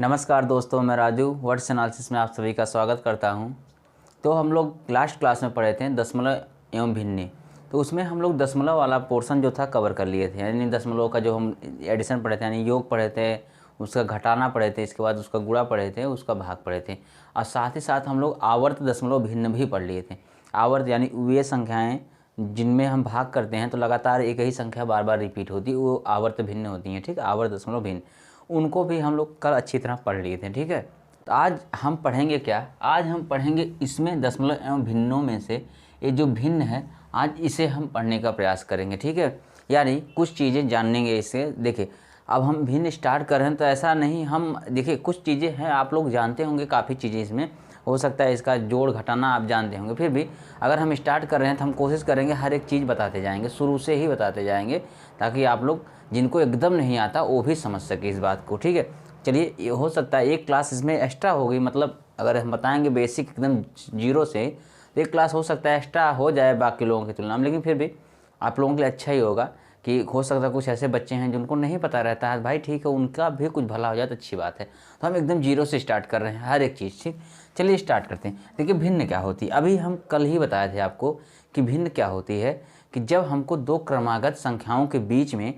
नमस्कार दोस्तों, मैं राजू वर्ड्स एनालिसिस में आप सभी का स्वागत करता हूं। तो हम लोग लास्ट क्लास में पढ़े थे दशमलव एवं भिन्नी। तो उसमें हम लोग दशमलव वाला पोर्शन जो था कवर कर लिए थे, यानी दशमलव का जो हम एडिशन पढ़े थे, यानी योग पढ़े थे, उसका घटाना पढ़े थे, इसके बाद उसका गुणा पढ़े थे, उसका भाग पढ़े थे, और साथ ही साथ हम लोग आवर्त दशमलव भिन्न भी पढ़ लिए थे। आवर्त यानी वे संख्याएँ जिनमें हम भाग करते हैं तो लगातार एक ही संख्या बार बार रिपीट होती है, वो आवर्त भिन्न होती हैं। ठीक, आवर्त दशमलव भिन्न, उनको भी हम लोग कल अच्छी तरह पढ़ लिए थे। ठीक है, तो आज हम पढ़ेंगे क्या? आज हम पढ़ेंगे इसमें दशमलव एवं भिन्नों में से ये जो भिन्न है, आज इसे हम पढ़ने का प्रयास करेंगे। ठीक है, यानी कुछ चीज़ें जानेंगे इससे। देखिए, अब हम भिन्न स्टार्ट कर रहे हैं तो ऐसा नहीं, हम देखिए कुछ चीज़ें हैं आप लोग जानते होंगे, काफ़ी चीज़ें इसमें हो सकता है, इसका जोड़ घटाना आप जानते होंगे, फिर भी अगर हम स्टार्ट कर रहे हैं तो हम कोशिश करेंगे हर एक चीज़ बताते जाएंगे, शुरू से ही बताते जाएंगे, ताकि आप लोग जिनको एकदम नहीं आता वो भी समझ सके इस बात को। ठीक है, चलिए, ये हो सकता है एक क्लास इसमें एक्स्ट्रा होगी, मतलब अगर हम बताएंगे बेसिक एकदम जीरो से, तो एक क्लास हो सकता है एक्स्ट्रा हो जाए बाकी लोगों की तुलना में, लेकिन फिर भी आप लोगों के लिए अच्छा ही होगा कि हो सकता है कुछ ऐसे बच्चे हैं जिनको नहीं पता रहता है, भाई ठीक है, उनका भी कुछ भला हो जाए तो अच्छी बात है। तो हम एकदम जीरो से स्टार्ट कर रहे हैं हर एक चीज़। ठीक, चलिए स्टार्ट करते हैं। देखिए, भिन्न क्या होती है, अभी हम कल ही बताए थे आपको कि भिन्न क्या होती है, कि जब हमको दो क्रमागत संख्याओं के बीच में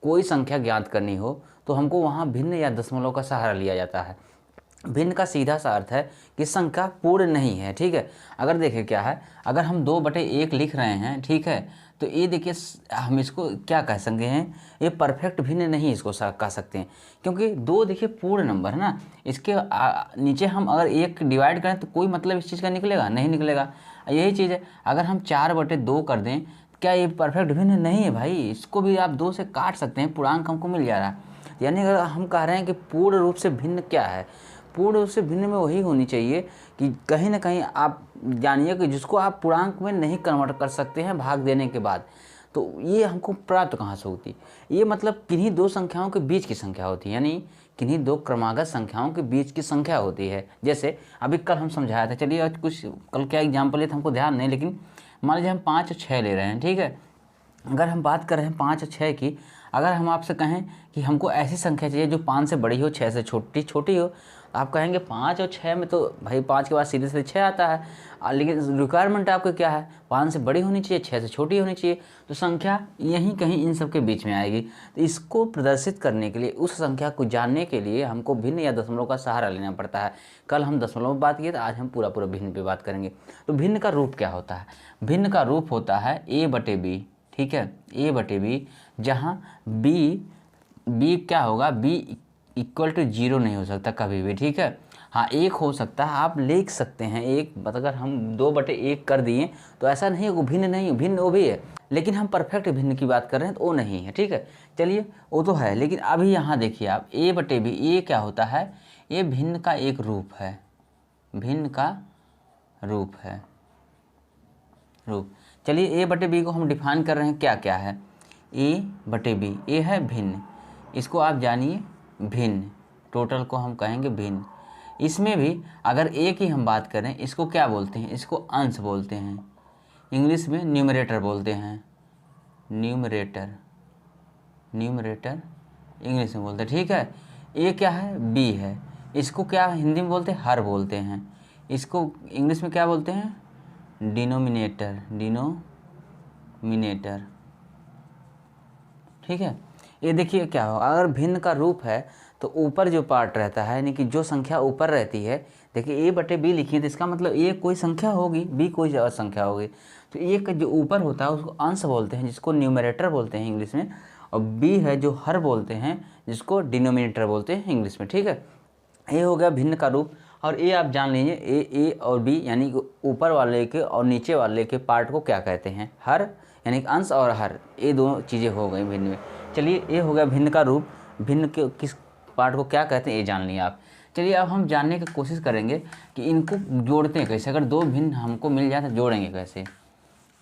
कोई संख्या ज्ञात करनी हो तो हमको वहाँ भिन्न या दशमलव का सहारा लिया जाता है। भिन्न का सीधा सा अर्थ है कि संख्या पूर्ण नहीं है। ठीक है, अगर देखें क्या है, अगर हम 2/1 लिख रहे हैं, ठीक है, तो ये देखिए हम इसको क्या कह सकते हैं, ये परफेक्ट भिन्न नहीं इसको कह सकते हैं, क्योंकि 2 देखिए पूर्ण नंबर है ना, इसके नीचे हम अगर 1 डिवाइड करें तो कोई मतलब इस चीज़ का निकलेगा नहीं निकलेगा। यही चीज़ है, अगर हम 4/2 कर दें, क्या ये परफेक्ट भिन्न नहीं है भाई? इसको भी आप 2 से काट सकते हैं, पूर्णांक हमको मिल जा रहा है। यानी अगर हम कह रहे हैं कि पूर्ण रूप से भिन्न क्या है, पूर्ण रूप से भिन्न में वही होनी चाहिए कि कहीं ना कहीं आप जानिए कि जिसको आप पूर्णांक में नहीं कन्वर्ट कर सकते हैं भाग देने के बाद, तो ये हमको प्राप्त कहाँ से होती? ये मतलब किन्हीं दो संख्याओं के बीच की संख्या होती है, यानी किन्हीं दो क्रमागत संख्याओं के बीच की संख्या होती है। जैसे अभी कल हम समझाया था, चलिए आज कुछ कल क्या एग्जाम्पल है तो हमको ध्यान नहीं, लेकिन मान लीजिए हम 5 और 6 ले रहे हैं। ठीक है, अगर हम बात कर रहे हैं 5 और 6 की, अगर हम आपसे कहें कि हमको ऐसी संख्या चाहिए जो 5 से बड़ी हो, 6 से छोटी हो, तो आप कहेंगे 5 और 6 में तो भाई 5 के बाद सीधे सीधे 6 आता है, लेकिन रिक्वायरमेंट आपको क्या है, 5 से बड़ी होनी चाहिए, 6 से छोटी होनी चाहिए, तो संख्या यहीं कहीं इन सब के बीच में आएगी। तो इसको प्रदर्शित करने के लिए, उस संख्या को जानने के लिए हमको भिन्न या दशमलव का सहारा लेना पड़ता है। कल हम दशमलव में बात किए, तो आज हम पूरा भिन्न पे बात करेंगे। तो भिन्न का रूप क्या होता है? भिन्न का रूप होता है a/b। ठीक है, a/b, जहाँ b क्या होगा, b इक्वल टू 0 नहीं हो सकता कभी भी। ठीक है, हाँ 1 हो सकता है, आप लिख सकते हैं 1, अगर हम 2/1 कर दिए तो ऐसा नहीं है वो भिन्न नहीं, भिन्न वो भी है, लेकिन हम परफेक्ट भिन्न की बात कर रहे हैं तो वो नहीं है। ठीक है, चलिए वो तो है, लेकिन अभी यहाँ देखिए आप a/b, ये क्या होता है, ये भिन्न का एक रूप है, भिन्न का रूप है, रूप। चलिए a/b को हम डिफाइन कर रहे हैं, क्या क्या है a/b, ये है भिन्न, इसको आप जानिए भिन्न, टोटल को हम कहेंगे भिन्न। इसमें भी अगर a की हम बात करें, इसको क्या बोलते हैं, इसको अंश बोलते हैं, इंग्लिश में न्यूमरेटर बोलते हैं, न्यूमरेटर इंग्लिश में बोलते हैं। ठीक है, a क्या है, b है, इसको क्या हिंदी में बोलते हैं, हर बोलते हैं, इसको इंग्लिश में क्या बोलते हैं, डिनोमिनेटर। ठीक है, ये देखिए क्या हो, अगर भिन्न का रूप है तो ऊपर जो पार्ट रहता है, यानी कि जो संख्या ऊपर रहती है, देखिए a/b लिखिए तो इसका मतलब a कोई संख्या होगी, b कोई और संख्या होगी, तो a का जो ऊपर होता है उसको अंश बोलते हैं, जिसको न्यूमरेटर बोलते हैं इंग्लिश में, और b है जो हर बोलते हैं, जिसको डिनोमिनेटर बोलते हैं इंग्लिश में। ठीक है, ये हो गया भिन्न का रूप। और ये आप जान लीजिए a और b, यानी ऊपर वाले के और नीचे वाले के पार्ट को क्या कहते हैं, हर, यानी अंश और हर, ये दो चीज़ें हो गई भिन्न में। चलिए, ये हो गया भिन्न का रूप, भिन्न के किस पार्ट को क्या कहते हैं ये जान लिया आप। चलिए अब हम जानने की कोशिश करेंगे कि इनको जोड़ते हैं कैसे, अगर दो भिन्न हमको मिल जाए तो जोड़ेंगे कैसे।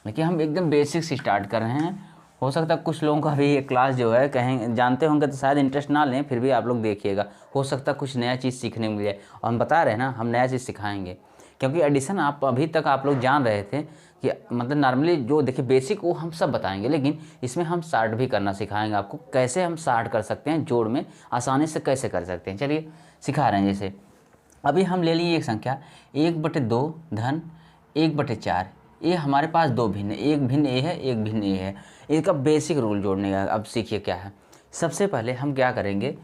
देखिए, हम एकदम बेसिक से स्टार्ट कर रहे हैं, हो सकता है कुछ लोगों का भी ये क्लास जो है कहें जानते होंगे तो शायद इंटरेस्ट ना लें, फिर भी आप लोग देखिएगा, हो सकता है कुछ नया चीज़ सीखने को मिल जाए, और हम बता रहे हैं ना, हम नया चीज़ सिखाएंगे, क्योंकि एडिशन आप अभी तक आप लोग जान रहे थे कि मतलब नॉर्मली जो देखिए बेसिक वो हम सब बताएंगे, लेकिन इसमें हम शार्ट भी करना सिखाएंगे आपको, कैसे हम शार्ट कर सकते हैं, जोड़ में आसानी से कैसे कर सकते हैं। चलिए सिखा रहे हैं। जैसे अभी हम ले लिए एक संख्या 1/2 धन 1/4, ये हमारे पास दो भिन्न, एक भिन्न ए है एक भिन्न ए है। इसका बेसिक रूल जोड़ने का अब सीखिए क्या है। सबसे पहले हम क्या करेंगे,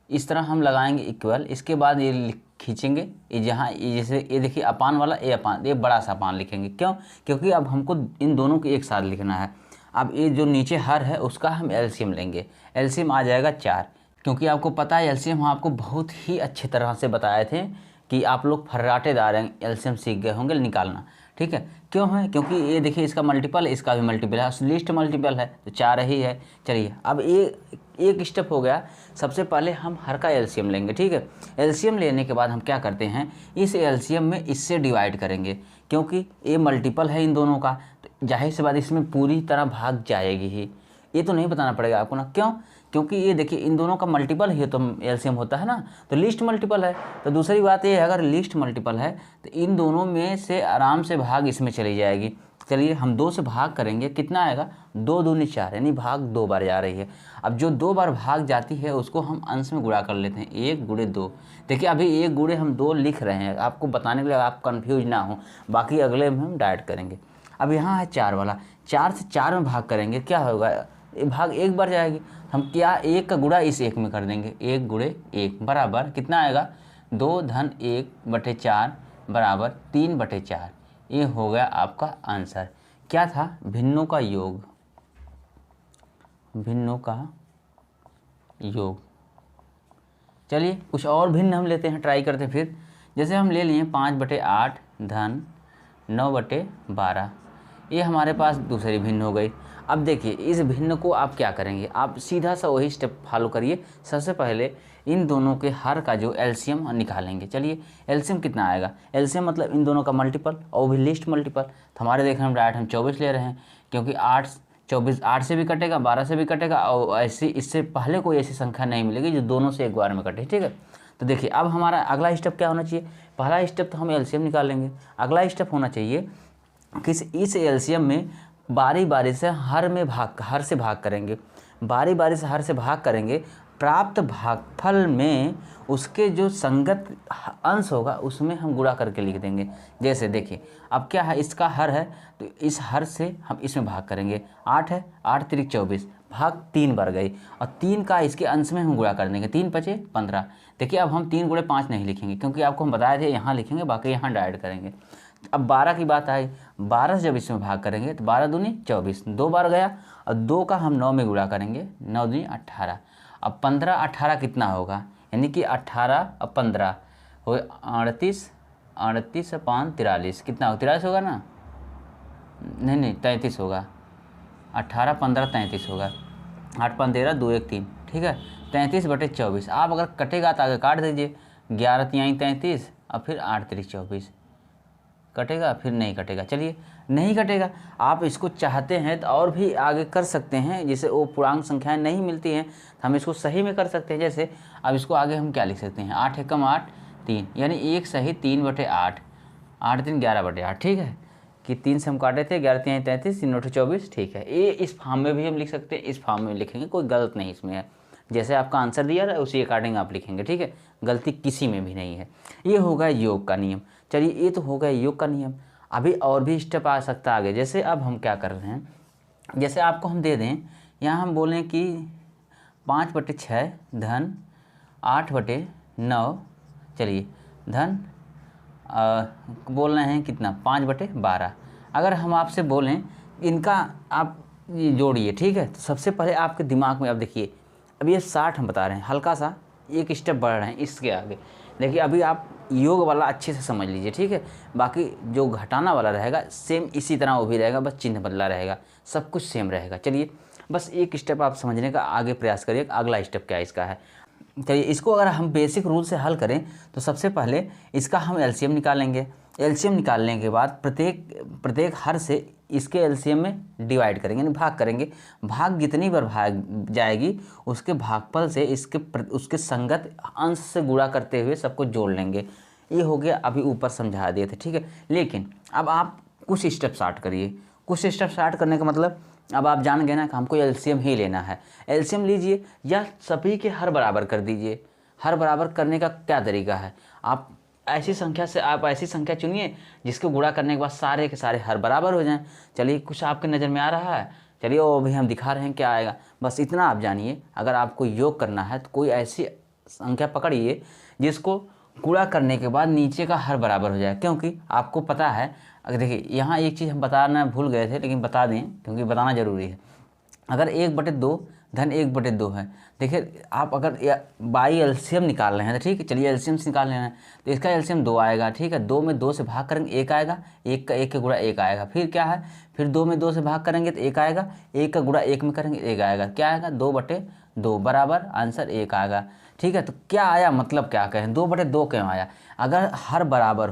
इस तरह हम लगाएंगे इक्वल, इसके बाद ये खींचेंगे, ये जहाँ जैसे ये देखिए अपान वाला ए अपान, ये बड़ा सा अपान लिखेंगे। क्यों? क्योंकि अब हमको इन दोनों को एक साथ लिखना है। अब ये जो नीचे हर है उसका हम एलसीएम लेंगे, एलसीएम आ जाएगा 4। क्योंकि आपको पता है एलसीएम हम आपको बहुत ही अच्छी तरह से बताए थे कि आप लोग फर्राटेदार हैं, एलसीएम सीख गए होंगे निकालना, ठीक है। क्यों है? क्योंकि ये देखिए इसका मल्टीपल, इसका भी मल्टीपल है, लीस्ट मल्टीपल है तो 4 ही है। चलिए अब एक स्टेप हो गया। सबसे पहले हम हर का एलसीएम लेंगे, ठीक है। एलसीएम लेने के बाद हम क्या करते हैं, इस एलसीएम में इससे डिवाइड करेंगे, क्योंकि ये मल्टीपल है इन दोनों का, तो जाहिर सी बात इसमें पूरी तरह भाग जाएगी ही। ये तो नहीं बताना पड़ेगा आपको ना। क्यों? क्योंकि ये देखिए इन दोनों का मल्टीपल ही तो एलसीएम होता है ना, तो लिस्ट मल्टीपल है। तो दूसरी बात ये है, अगर लिस्ट मल्टीपल है तो इन दोनों में से आराम से भाग इसमें चली जाएगी। चलिए हम 2 से भाग करेंगे, कितना आएगा, 2 दूनी 4, यानी भाग 2 बार जा रही है। अब जो 2 बार भाग जाती है उसको हम अंश में गुणा कर लेते हैं, 1 गुणे 2। देखिए अभी 1 गुणे हम 2 लिख रहे हैं आपको बताने के लिए, आप कन्फ्यूज ना हो, बाकी अगले में हम डायरेक्ट करेंगे। अब यहाँ है 4 वाला, 4 से 4 में भाग करेंगे, क्या होगा, भाग 1 बार जाएगी। हम क्या 1 का गुणा इस 1 में कर देंगे, 1 गुणे 1 बराबर कितना आएगा, 2 धन 1/4 बराबर 3/4। ये हो गया आपका आंसर। क्या था, भिन्नों का योग, भिन्नों का योग। चलिए कुछ और भिन्न हम लेते हैं, ट्राई करते हैं फिर। जैसे हम ले लिए 5/8 धन 9/12, ये हमारे पास दूसरी भिन्न हो गई। अब देखिए इस भिन्न को आप क्या करेंगे, आप सीधा सा वही स्टेप फॉलो करिए। सबसे पहले इन दोनों के हर का जो एलसीएम निकालेंगे। चलिए एलसीएम कितना आएगा, एलसीएम मतलब इन दोनों का मल्टीपल और भी लिस्ट मल्टीपल। तो हमारे देखने हम डायरेक्ट हम 24 ले रहे हैं, क्योंकि 8 से भी कटेगा, 12 से भी कटेगा, और ऐसी इससे पहले कोई ऐसी संख्या नहीं मिलेगी जो दोनों से एक बार में कटे, ठीक है। तो देखिए अब हमारा अगला स्टेप क्या होना चाहिए, पहला स्टेप तो हम एलसीएम निकाल लेंगे। अगला स्टेप होना चाहिए कि इस एलसीएम में बारी बारी से हर से भाग करेंगे, बारी बारी से हर से भाग करेंगे। प्राप्त भागफल में उसके जो संगत अंश होगा उसमें हम गुणा करके लिख देंगे। जैसे देखिए अब क्या है, इसका हर है तो इस हर से हम इसमें भाग करेंगे। 8 है, 8 3 24, भाग 3 बार गई, और 3 का इसके अंश में हम गुणा कर देंगे, 3 5 15। देखिए अब हम 3 गुणे 5 नहीं लिखेंगे, क्योंकि आपको हम बताए थे यहाँ लिखेंगे, बाकी यहाँ डायरेक्ट करेंगे। अब 12 की बात आई, 12 से जब इसमें भाग करेंगे तो 12 दूनी 24, 2 बार गया, और 2 का हम 9 में गुणा करेंगे, 9 दूनी 18। अब 15 18 कितना होगा, यानी कि 18 और 15 हो 38, 38 और 5 43, कितना होगा, 43 होगा ना, नहीं 33 होगा, 18 15 33 होगा, 8 5 13 2 1 3, ठीक है। 33/24, आप अगर कटेगा तो आगे काट दीजिए, 11 3 33 और फिर 8 3 24, कटेगा फिर नहीं कटेगा। चलिए नहीं कटेगा, आप इसको चाहते हैं तो और भी आगे कर सकते हैं, जैसे वो पूर्णांक संख्याएं नहीं मिलती हैं तो हम इसको सही में कर सकते हैं। जैसे अब इसको आगे हम क्या लिख सकते हैं, 8 एकम 8 3, यानी 1 सही 3/8, 8 3 11/8, ठीक है। कि 3 से हम काटे थे, 11 3 33, 3 9 24, ठीक है। ये इस फॉर्म में भी हम लिख सकते हैं, इस फॉर्म में लिखेंगे, कोई गलत नहीं इसमें है। जैसे आपका आंसर दिया है उसी अकॉर्डिंग आप लिखेंगे, ठीक है, गलती किसी में भी नहीं है। ये होगा योग का नियम। चलिए ये तो हो गया योग का नियम। अभी और भी स्टेप आ सकता है आगे। जैसे अब हम क्या कर रहे हैं, जैसे आपको हम दे दें, यहाँ हम बोलें कि 5/6 धन 8/9, चलिए धन बोल रहे हैं कितना, 5/12। अगर हम आपसे बोलें इनका आप ये जोड़िए, ठीक है, तो सबसे पहले आपके दिमाग में, अब देखिए अब ये 60 हम बता रहे हैं, हल्का सा एक स्टेप बढ़ रहे हैं इसके आगे। देखिए अभी आप योग वाला अच्छे से समझ लीजिए, ठीक है। बाकी जो घटाना वाला रहेगा सेम इसी तरह वो भी रहेगा, बस चिन्ह बदला रहेगा, सब कुछ सेम रहेगा। चलिए बस एक स्टेप आप समझने का आगे प्रयास करिए, अगला स्टेप क्या इसका है। चलिए इसको अगर हम बेसिक रूल से हल करें तो सबसे पहले इसका हम एलसीएम निकालेंगे। एलसीएम निकालने के बाद प्रत्येक हर से इसके एलसीएम में डिवाइड करेंगे, यानी भाग करेंगे। भाग जितनी बार भाग जाएगी उसके भागफल से उसके संगत अंश से गुणा करते हुए सबको जोड़ लेंगे। ये हो गया, अभी ऊपर समझा दिए थे, ठीक है। लेकिन अब आप कुछ स्टेप स्टार्ट करिए। कुछ स्टेप स्टार्ट करने का मतलब अब आप जान गए ना कि हमको एलसीएम ही लेना है। एलसीएम लीजिए या सभी के हर बराबर कर दीजिए। हर बराबर करने का क्या तरीका है, आप ऐसी संख्या चुनिए जिसको गुणा करने के बाद सारे के सारे हर बराबर हो जाएं। चलिए, कुछ आपके नज़र में आ रहा है, चलिए वो भी हम दिखा रहे हैं क्या आएगा। बस इतना आप जानिए, अगर आपको योग करना है तो कोई ऐसी संख्या पकड़िए जिसको गुणा करने के बाद नीचे का हर बराबर हो जाए। क्योंकि आपको पता है, अगर देखिए यहाँ एक चीज़ हम बताना भूल गए थे, लेकिन बता दें क्योंकि बताना ज़रूरी है। अगर 1/2 धन 1/2 है, देखिए आप अगर बाई एलसीएम निकाल रहे हैं तो ठीक है, चलिए एलसीएम से निकाल लेना है तो इसका एलसीएम 2 आएगा, ठीक है। 2 में 2 से भाग करेंगे 1 आएगा, 1 का 1 के गुणा 1 आएगा। फिर क्या है, फिर 2 में 2 से भाग करेंगे तो 1 आएगा, 1 का गुणा 1 में करेंगे 1 आएगा। क्या आएगा, 2/2 बराबर आंसर 1 आएगा, ठीक है। तो क्या आया, मतलब क्या कहें, 2/2 क्यों आया। अगर हर बराबर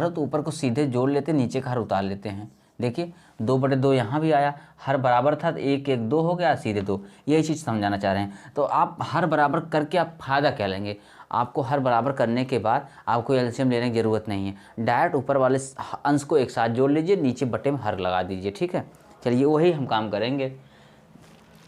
हो तो ऊपर को सीधे जोड़ लेते, नीचे का हर उतार लेते हैं। देखिए 2/2 यहाँ भी आया, हर बराबर था तो 1 1 2 हो गया, सीधे 2। यही चीज़ समझाना चाह रहे हैं। तो आप हर बराबर करके आप फ़ायदा क्या लेंगे, आपको हर बराबर करने के बाद आपको एलसीएम लेने की ज़रूरत नहीं है। डायरेक्ट ऊपर वाले अंश को एक साथ जोड़ लीजिए, नीचे बटे में हर लगा दीजिए, ठीक है। चलिए वही हम काम करेंगे।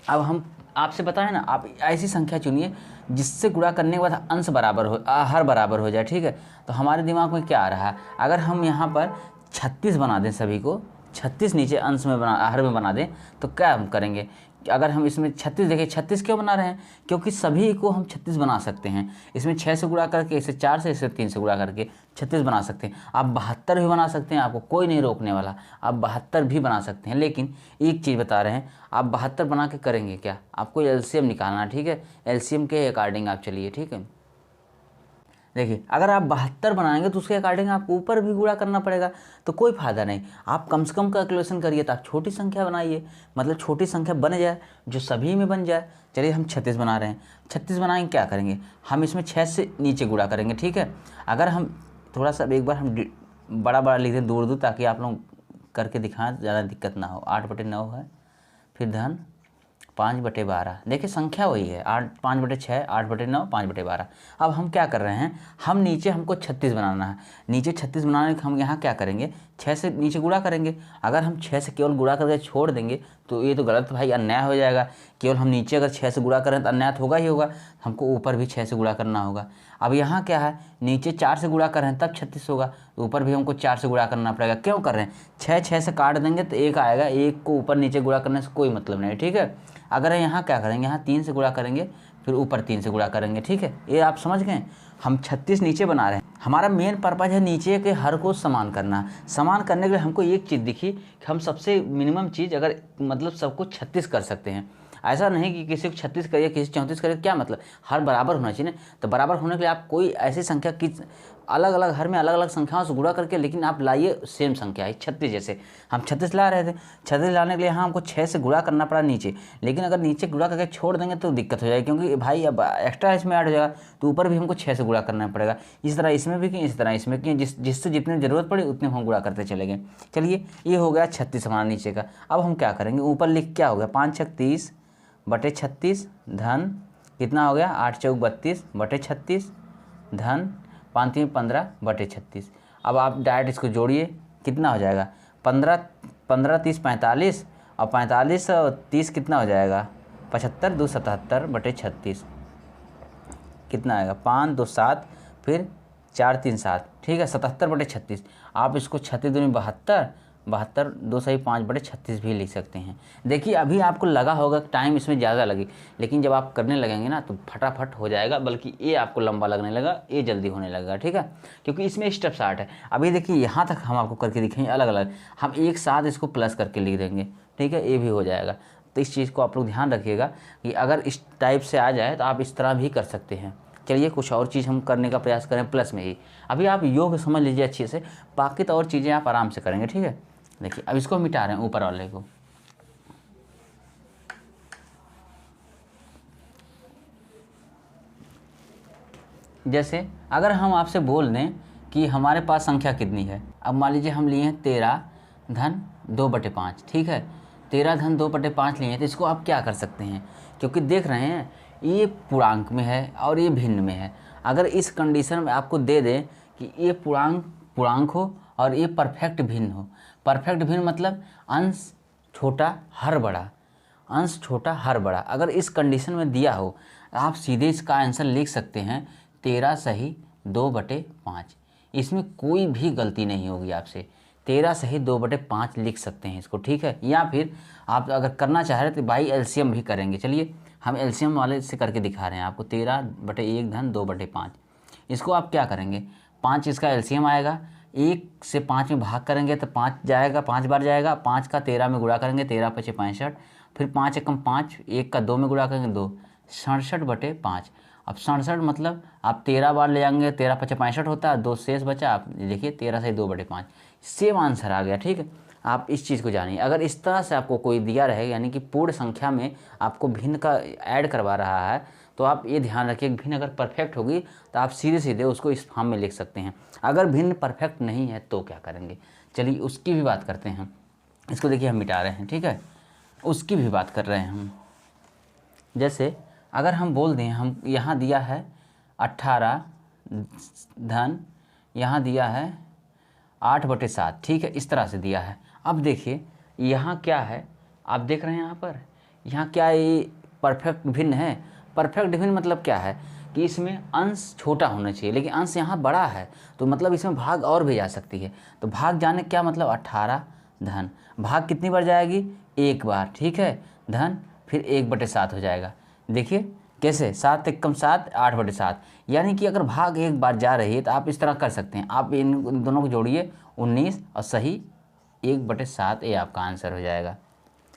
अब हम आपसे बताएं ना, आप ऐसी संख्या चुनिए जिससे गुणा करने के बाद अंश बराबर हो, हर बराबर हो जाए, ठीक है। तो हमारे दिमाग में क्या आ रहा है, अगर हम यहाँ पर 36 बना दें, सभी को 36 नीचे अंश में हर में बना दें तो क्या हम करेंगे। अगर हम इसमें 36, देखिए 36 क्यों बना रहे हैं, क्योंकि सभी को हम 36 बना सकते हैं। इसमें 6 से गुणा करके, इसे 4 से, इसे 3 से गुणा करके 36 बना सकते हैं। आप 72 भी बना सकते हैं, आपको कोई नहीं रोकने वाला, आप 72 भी बना सकते हैं। लेकिन एक चीज़ बता रहे हैं, आप 72 बना के करेंगे क्या, आपको एलसीएम निकालना, ठीक है। एलसीएम के अकॉर्डिंग आप चलिए, ठीक है। देखिए अगर आप 72 बनाएंगे तो उसके अकॉर्डिंग आपको ऊपर भी गुणा करना पड़ेगा, तो कोई फ़ायदा नहीं। आप कम से कम कैलकुलेशन करिए, तो आप छोटी संख्या बनाइए, मतलब छोटी संख्या बन जाए जो सभी में बन जाए। चलिए हम 36 बना रहे हैं, 36 बनाएंगे, क्या करेंगे, हम इसमें 6 से नीचे गुणा करेंगे, ठीक है। अगर हम थोड़ा सा एक बार हम बड़ा बड़ा लिख दें दूर दूर, ताकि आप लोग करके दिखाएँ, ज़्यादा दिक्कत ना हो। 8/9 है, फिर धन 5/12। देखिए संख्या वही है, 5/6, 8/9, 5/12। अब हम क्या कर रहे हैं, हम नीचे हमको 36 बनाना है। नीचे 36 बनाने के हम यहाँ क्या करेंगे, 6 से नीचे गुणा करेंगे। अगर हम 6 से केवल गुणा करके छोड़ देंगे तो ये तो गलत भाई, अन्याय हो जाएगा। केवल हम नीचे अगर 6 से गुणा करें तो अन्याय होगा ही होगा, हमको ऊपर भी 6 से गुणा करना होगा। अब यहाँ क्या है, नीचे 4 से गुणा कर रहे हैं तब 36 होगा, तो ऊपर भी हमको 4 से गुणा करना पड़ेगा। क्यों कर रहे हैं, 6 से काट देंगे तो 1 आएगा, 1 को ऊपर नीचे गुणा करने से कोई मतलब नहीं, ठीक है। अगर यहाँ क्या करेंगे, यहाँ 3 से गुणा करेंगे, फिर ऊपर 3 से गुणा करेंगे, ठीक है। ये आप समझ गए। हम 36 नीचे बना रहे हैं, हमारा मेन पर्पज़ है नीचे के हर को समान करना। समान करने के लिए हमको एक चीज़ दिखी कि हम सबसे मिनिमम चीज़ अगर मतलब सबको 36 कर सकते हैं। ऐसा नहीं कि किसी को 36 करिए, किसी 34 करिए, क्या मतलब, हर बराबर होना चाहिए ना। तो बराबर होने के लिए आप कोई ऐसी संख्या की अलग अलग हर में अलग अलग संख्याओं से गुणा करके, लेकिन आप लाइए सेम संख्या है 36। जैसे हम 36 ला रहे थे, 36 लाने के लिए यहाँ हमको 6 से गुणा करना पड़ा नीचे, लेकिन अगर नीचे गुणा करके छोड़ देंगे तो दिक्कत हो जाएगी, क्योंकि भाई अब एक्स्ट्रा इसमें ऐड हो जाएगा, तो ऊपर भी हमको 6 से गुणा करना पड़ेगा। इस तरह इसमें भी किए, इस तरह इसमें किए, जिससे जितनी ज़रूरत पड़ी उतने हम गुणा करते चले गए। चलिए ये हो गया 36 हमारा नीचे का। अब हम क्या करेंगे, ऊपर लिख क्या हो गया, 5 6 30/36 धन कितना हो गया, 8 चौक 32/36 धन 5 3 15/36। अब आप डायरेक्ट इसको जोड़िए, कितना हो जाएगा, 15 30 45, और 45 और 30 कितना हो जाएगा, 75 2 77/36 कितना आएगा, 5 2 7, फिर 4 3 7, ठीक है, 77/36। आप इसको 36 दूनी 72, 72 2 सही 5/36 भी लिख सकते हैं। देखिए अभी आपको लगा होगा टाइम इसमें ज़्यादा लगे, लेकिन जब आप करने लगेंगे ना तो फटाफट हो जाएगा, बल्कि ये आपको लंबा लगने लगा, ये जल्दी होने लगेगा, ठीक है, क्योंकि इसमें स्टेप स्टार्ट है। अभी देखिए यहाँ तक हम आपको करके दिखेंगे अलग अलग, हम एक साथ इसको प्लस करके लिख देंगे, ठीक है, ये भी हो जाएगा। तो इस चीज़ को आप लोग ध्यान रखिएगा कि अगर इस टाइप से आ जाए तो आप इस तरह भी कर सकते हैं। चलिए कुछ और चीज़ हम करने का प्रयास करें प्लस में ही। अभी आप योग समझ लीजिए अच्छे से, बाकी तो और चीज़ें आप आराम से करेंगे, ठीक है। देखिए अब इसको मिटा रहे हैं ऊपर वाले को, जैसे अगर हम आपसे बोल दें कि हमारे पास संख्या कितनी है। अब मान लीजिए हम लिए हैं 13 धन 2/5, ठीक है, 13 धन 2/5 लिए हैं, तो इसको आप क्या कर सकते हैं, क्योंकि देख रहे हैं ये पूर्णांक में है और ये भिन्न में है। अगर इस कंडीशन में आपको दे दें कि ये पूर्णांक हो और ये परफेक्ट भिन्न हो। परफेक्ट भिन्न मतलब अंश छोटा हर बड़ा, अंश छोटा हर बड़ा। अगर इस कंडीशन में दिया हो आप सीधे इसका आंसर लिख सकते हैं 13 सही 2/5। इसमें कोई भी गलती नहीं होगी आपसे, 13 सही 2/5 लिख सकते हैं इसको, ठीक है। या फिर आप अगर करना चाह रहे हैं तो बाई एलसीएम भी करेंगे। चलिए हम एलसीएम वाले से करके दिखा रहे हैं आपको। 13/1 धन 2/5, इसको आप क्या करेंगे, 5 इसका एलसीएम आएगा, 1 से 5 में भाग करेंगे तो 5 जाएगा, 5 बार जाएगा। 5 का 13 में गुणा करेंगे, 13×5 = 65। फिर 5 एकम 5, 1 का 2 में गुणा करेंगे 2, 67/5। अब 67 मतलब आप 13 बार ले जाएंगे, 13×5 = 65 होता है, 2 शेष बचा। आप देखिए 13 सही 2/5 सेम आंसर आ गया, ठीक है। आप इस चीज़ को जानिए। अगर इस तरह से आपको कोई दिया रहे यानी कि पूर्ण संख्या में आपको भिन्न का ऐड करवा रहा है तो आप ये ध्यान रखिए भिन्न अगर परफेक्ट होगी तो आप सीधे सीधे उसको इस फॉर्म में लिख सकते हैं। अगर भिन्न परफेक्ट नहीं है तो क्या करेंगे, चलिए उसकी भी बात करते हैं। इसको देखिए हम मिटा रहे हैं, ठीक है, उसकी भी बात कर रहे हैं हम। जैसे अगर हम बोल दें हम यहाँ दिया है 18 धन यहाँ दिया है 8/7, ठीक है, इस तरह से दिया है। अब देखिए यहाँ क्या है, आप देख रहे हैं यहाँ पर, यहाँ क्या ये परफेक्ट भिन्न है। परफेक्ट भिन्न मतलब क्या है कि इसमें अंश छोटा होना चाहिए, लेकिन अंश यहाँ बड़ा है तो मतलब इसमें भाग और भी जा सकती है। तो भाग जाने क्या मतलब 18 धन, भाग कितनी बार जाएगी, 1 बार, ठीक है, धन फिर 1/7 हो जाएगा। देखिए कैसे, 7 एकम 7 8/7, यानी कि अगर भाग 1 बार जा रही है तो आप इस तरह कर सकते हैं। आप इन दोनों को जोड़िए 19 और सही 1/7, ये आपका आंसर हो जाएगा।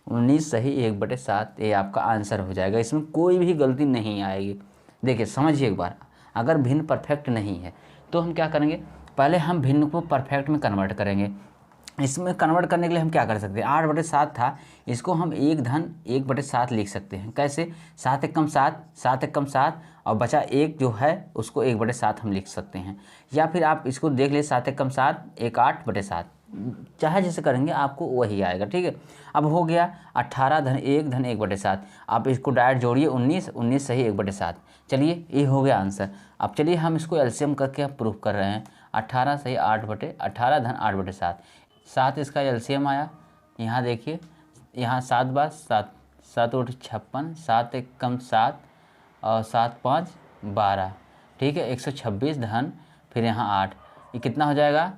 19 सही 1/7 ये आपका आंसर हो जाएगा। इसमें कोई भी गलती नहीं आएगी। देखिए समझिए एक बार, अगर भिन्न परफेक्ट नहीं है तो हम क्या करेंगे, पहले हम भिन्न को परफेक्ट में कन्वर्ट करेंगे। इसमें कन्वर्ट करने के लिए हम क्या कर सकते हैं, 8/7 था, इसको हम 1 धन 1/7 लिख सकते हैं। कैसे, 7 एकम 7, 7 एकम 7 और बचा 1 जो है उसको 1/7 हम लिख सकते हैं। या फिर आप इसको देख लीजिए 7 एकम 7 1 8/7, चाहे जैसे करेंगे आपको वही आएगा, ठीक है। अब हो गया 18 धन 1 धन 1/7, आप इसको डायरेक्ट जोड़िए 19, 19 सही 1/7। चलिए ये हो गया आंसर। अब चलिए हम इसको एलसीएम करके हम प्रूफ कर रहे हैं। 18 सही 18 धन 8/7, 7 इसका एलसीएम आया। यहाँ देखिए, यहाँ 7 बार 7, 7 × 56, 7 एकम 7 और 7 × 5 = 12, ठीक है, 126 धन फिर यहाँ 8, ये कितना हो जाएगा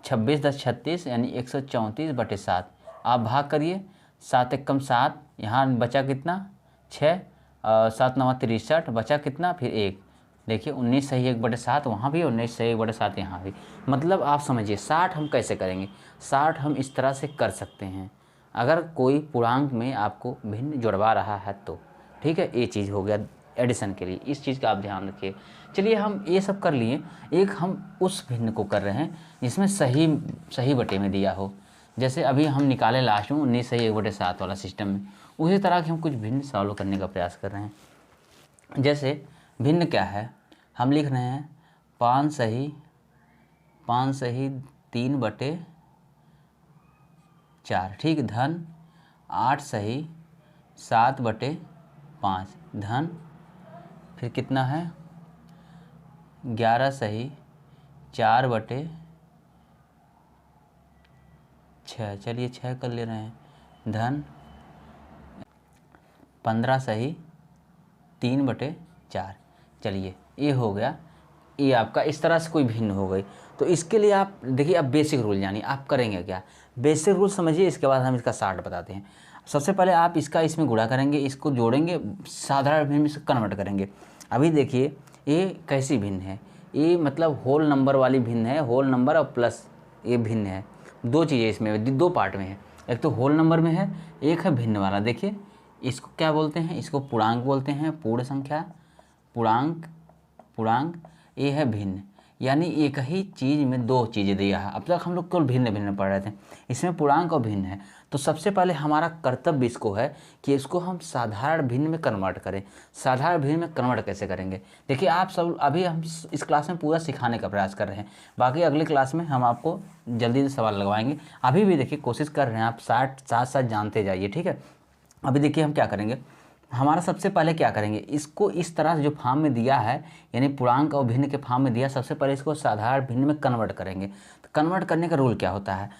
26 × 10 = 36 यानी 134/7। आप भाग करिए, 7 एकम 7, यहाँ बचा कितना 6 और 7 × 9 = 63, बचा कितना फिर 1। देखिए 19 सही 1/7 वहाँ भी, 19 सही 1/7 यहाँ भी। मतलब आप समझिए 60 हम कैसे करेंगे, 60 हम इस तरह से कर सकते हैं अगर कोई पूर्णांक में आपको भिन्न जुड़वा रहा है तो, ठीक है। ये चीज़ हो गया एडिशन के लिए, इस चीज़ का आप ध्यान रखिए। चलिए हम ये सब कर लिए, एक हम उस भिन्न को कर रहे हैं जिसमें सही बटे में दिया हो। जैसे अभी हम निकाले लास्ट में 19 सही 1/7 वाला सिस्टम में, उसी तरह के हम कुछ भिन्न सॉल्व करने का प्रयास कर रहे हैं। जैसे भिन्न क्या है, हम लिख रहे हैं 5 सही 3/4, ठीक, धन 8 सही 7/5, धन फिर कितना है 11 सही 4/6, चलिए 6 कर ले रहे हैं, धन 15 सही 3/4। चलिए ये हो गया, ये आपका इस तरह से कोई भिन्न हो गई। तो इसके लिए आप देखिए, अब बेसिक रूल जानिए आप करेंगे क्या, बेसिक रूल समझिए, इसके बाद हम इसका शार्ट बताते हैं। सबसे पहले आप इसका इसमें गुणा करेंगे, इसको जोड़ेंगे, साधारण भिन्न में से कन्वर्ट करेंगे। अभी देखिए ये कैसी भिन्न है, ये मतलब होल नंबर वाली भिन्न है, होल नंबर और प्लस ये भिन्न है। दो चीज़ें इसमें, दो पार्ट में है, एक तो होल नंबर में है, एक है भिन्न वाला। देखिए इसको क्या बोलते हैं, इसको पूर्णांक बोलते हैं, पूर्ण संख्या, पूर्णांक, ये है भिन्न। यानी एक ही चीज़ में दो चीज़ें दिया है। अब तक हम लोग केवल भिन्न भिन्न पढ़ रहे थे, इसमें पूर्णांक और भिन्न है। तो सबसे पहले हमारा कर्तव्य इसको है कि इसको हम साधारण भिन्न में कन्वर्ट करें। साधारण भिन्न में कन्वर्ट कैसे करेंगे, देखिए आप सब, अभी हम इस क्लास में पूरा सिखाने का प्रयास कर रहे हैं, बाकी अगली क्लास में हम आपको जल्दी से सवाल लगवाएंगे। अभी भी देखिए कोशिश कर रहे हैं, आप साथ साथ जानते जाइए, ठीक है। अभी देखिए हम क्या करेंगे, हमारा सबसे पहले क्या करेंगे, इसको इस तरह से जो फॉर्म में दिया है, यानी पूर्णांक और भिन्न के फॉर्म में दिया, सबसे पहले इसको साधारण भिन्न में कन्वर्ट करेंगे। तो कन्वर्ट करने का रूल क्या होता है,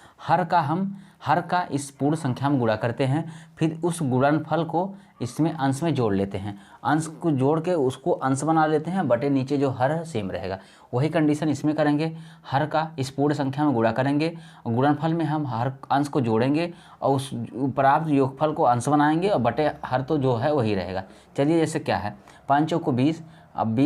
हर का इस पूर्ण संख्या में गुणा करते हैं, फिर उस गुणनफल को इसमें अंश में जोड़ लेते हैं, अंश को जोड़ के उसको अंश बना लेते हैं, बटे नीचे जो हर है सेम रहेगा। वही कंडीशन इसमें करेंगे, हर का इस पूर्ण संख्या में गुणा करेंगे, और गुणनफल में हम हर अंश को जोड़ेंगे और उस प्राप्त योगफल को अंश बनाएंगे, और बटे हर तो जो है वही रहेगा। चलिए जैसे क्या है, 5 चौको 20, अब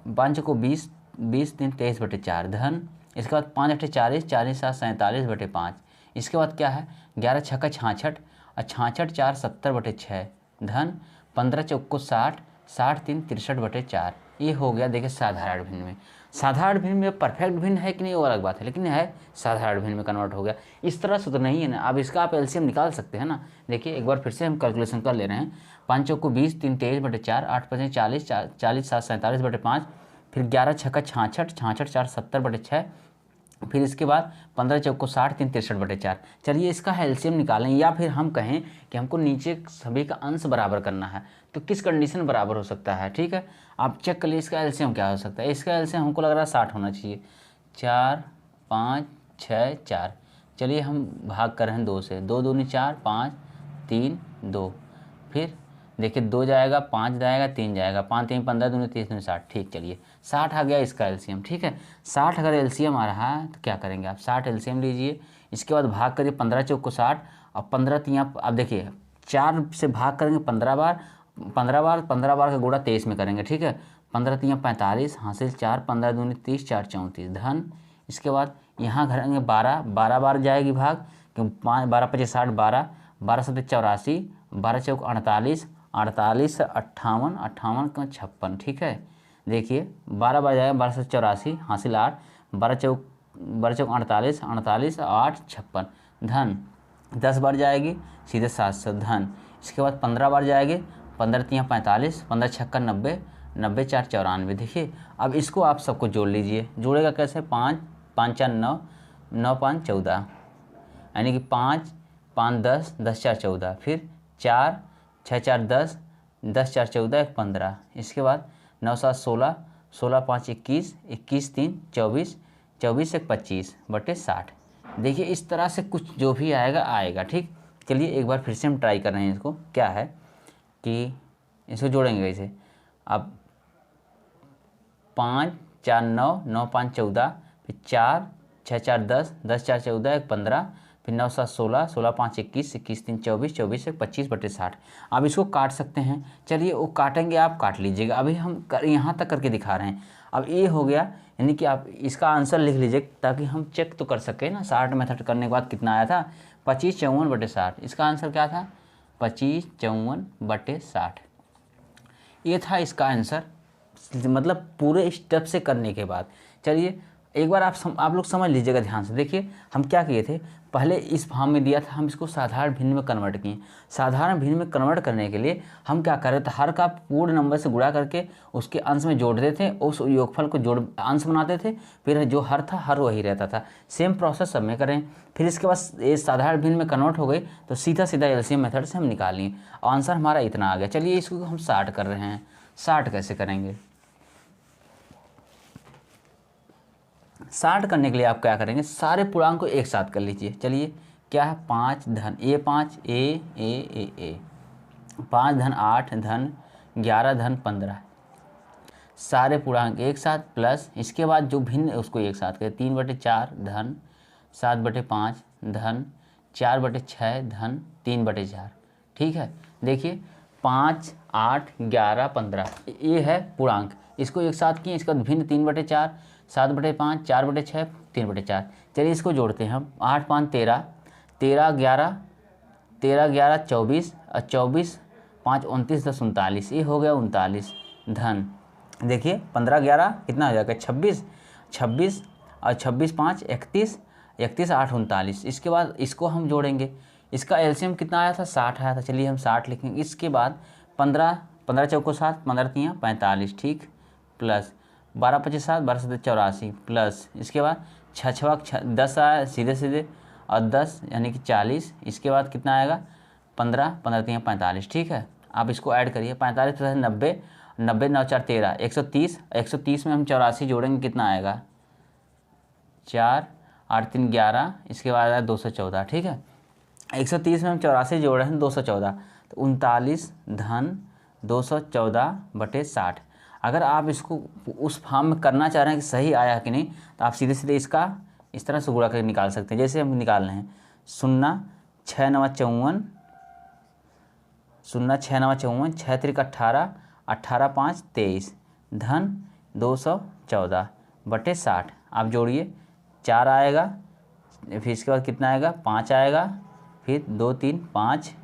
5 चौको 20, 20 3 23/4 धन, इसके बाद 5 8 40, 40 7 47/5, इसके बाद क्या है 11 छक्का 66 और 66 4 70/6 धन, 15 चौको 60, 60 3 63/4। ये हो गया देखिए साधारण भिन्न में। साधारण भिन्न में परफेक्ट भिन्न है कि नहीं वो अलग बात है, लेकिन है साधारण भिन्न में कन्वर्ट हो गया। इस तरह से तो नहीं है ना, अब इसका आप एलसीएम निकाल सकते हैं ना। देखिए एक बार फिर से हम कैलकुलेशन कर ले रहे हैं, 5 चौको 20, 3 23/4, 8 5 40, 40 7 47/5, फिर 11 छक्का 66, 66 4 70/6, फिर इसके बाद 15 चौको 60, 3 63/4। चलिए इसका एलसीएम निकालें, या फिर हम कहें कि हमको नीचे सभी का अंश बराबर करना है, तो किस कंडीशन बराबर हो सकता है। ठीक है, आप चेक कर लिए इसका एलसीएम क्या हो सकता है। इसका एलसीएम हमको लग रहा है 60 होना चाहिए। 4 5 6 4, चलिए हम भाग कर रहे हैं 2 से, 2 दूनी 4, 5 3 2, फिर देखिए 2 जाएगा, 5 जाएगा, 3 जाएगा, 5 3 15 दूनी 30 दूनी 60। ठीक, चलिए 60 आ गया इसका एलसीएम। ठीक है, 60 अगर एलसीएम आ रहा है तो क्या करेंगे आप, 60 एलसीएम लीजिए, इसके बाद भाग करिए 15 चौको 60 और 15 तियाँ, आप देखिए 4 से भाग करेंगे 15 बार, 15 बार का गुणा 23 में करेंगे। ठीक है, 15 तियाँ 45, हासिल 4, 15 दूनी 30, 4 34 धन, इसके बाद यहाँ करेंगे 12 बार जाएगी भाग, क्योंकि 5 12 25 60, 12 12 7 84, 12 चौक 48, 48 58, 58 का 56। ठीक है, देखिए 12 बार जाएगा, 12 से 84 हासिल 8, 12 चौक 48, 48 8 56 धन, 10 बार जाएगी सीधे 700 धन, इसके बाद 15 बार जाएगी, 15 तियाँ 45, 15 छक्का 90, 90 4 94। देखिए अब इसको आप सबको जोड़ लीजिए, जोड़ेगा कैसे, 5 5 4 9, 9 5 14, यानी कि 5 5 10, 10 4 14, फिर 4 6 4 10, 10 4 14 1 15, इसके बाद 9 7 16, 16 5 21, 21 3 24, 24 1 25/60। देखिए इस तरह से कुछ जो भी आएगा। ठीक, चलिए एक बार फिर से हम ट्राई कर रहे हैं। इसको क्या है कि इसको जोड़ेंगे कैसे, अब 5 4 9, 9 5 14, फिर 4 6 4 10, 10 4 14 1 15, फिर 9 7 16, 16 5 21, 21 3 24, 24 1 25/60। आप इसको काट सकते हैं, चलिए वो काटेंगे, आप काट लीजिएगा। अभी हम यहाँ तक करके दिखा रहे हैं। अब ये हो गया, यानी कि आप इसका आंसर लिख लीजिए ताकि हम चेक तो कर सकें ना। 60 मेथड करने के बाद कितना आया था, 25 54/60। इसका आंसर क्या था, 25 54/60। ये था इसका आंसर, मतलब पूरे स्टेप से करने के बाद। चलिए एक बार आप लोग समझ लीजिएगा ध्यान से। देखिए हम क्या किए थे, पहले इस फॉर्म में दिया था, हम इसको साधारण भिन्न में कन्वर्ट किए। साधारण भिन्न में कन्वर्ट करने के लिए हम क्या कर रहे थे, हर का पूर्ण नंबर से गुणा करके उसके अंश में जोड़ते थे, उस योगफल को जोड़ अंश बनाते थे, फिर जो हर था हर वही रहता था। सेम प्रोसेस सब में करें। फिर इसके बाद ये साधारण भिन्न में कन्वर्ट हो गई तो सीधा एलसीएम मेथड से हम निकालें और आंसर हमारा इतना आ गया। चलिए इसको हम 60 कर रहे हैं। 60 कैसे करेंगे, 60 करने के लिए आप क्या करेंगे, सारे पूर्णांक को एक साथ कर लीजिए। चलिए क्या है, 5 धन ए 5 ए 5 धन 8 धन 11 धन 15, सारे पूर्णांक एक साथ, प्लस इसके बाद जो भिन्न है उसको एक साथ करें। 3/4 धन 7/5 धन 4/6 धन 3/4। ठीक है, देखिए 5 8 11 15 ये है पूर्णांक, इसको एक साथ किए। इसका भिन्न 3/4, 7/5, 4/6 3/4। चलिए इसको जोड़ते हैं हम। 8 5 13, 13 11, 13 11 24 और 24 5 29 10 39, ये हो गया 39 धन। देखिए 15 11 कितना हो जाएगा, 26, 26 और 26 5 31, 31 8 39। इसके बाद इसको हम जोड़ेंगे, इसका एलसीएम कितना आया था, 60 आया था। चलिए हम 60 लिखेंगे। इसके बाद 15 चौको 7, 15 तियाँ 45। ठीक, प्लस 12 25 7, 12 7 84, प्लस इसके बाद 6 6 10 आया सीधे और 10 यानी कि 40। इसके बाद कितना आएगा, 15 15 तियाँ 45। ठीक है, आप इसको ऐड करिए, 45 + 90, 90 9 4 13, 130, 130 में हम 84 जोड़ेंगे कितना आएगा, 4 8 3 11, इसके बाद आया 214, ठीक है। 130 में हम 84 जोड़ रहे हैं 214, तो 39 धन 214/60। अगर आप इसको उस फॉर्म में करना चाह रहे हैं कि सही आया कि नहीं, तो आप सीधे सीधे इसका इस तरह से गुणा करके निकाल सकते हैं। जैसे हम निकाल रहे हैं 0 6 9 54, 0 6 9 54, 6 3 18, 18 5 23 धन 214/60। आप जोड़िए, 4 आएगा, फिर इसके बाद कितना आएगा, 5 आएगा, फिर 2 3 5,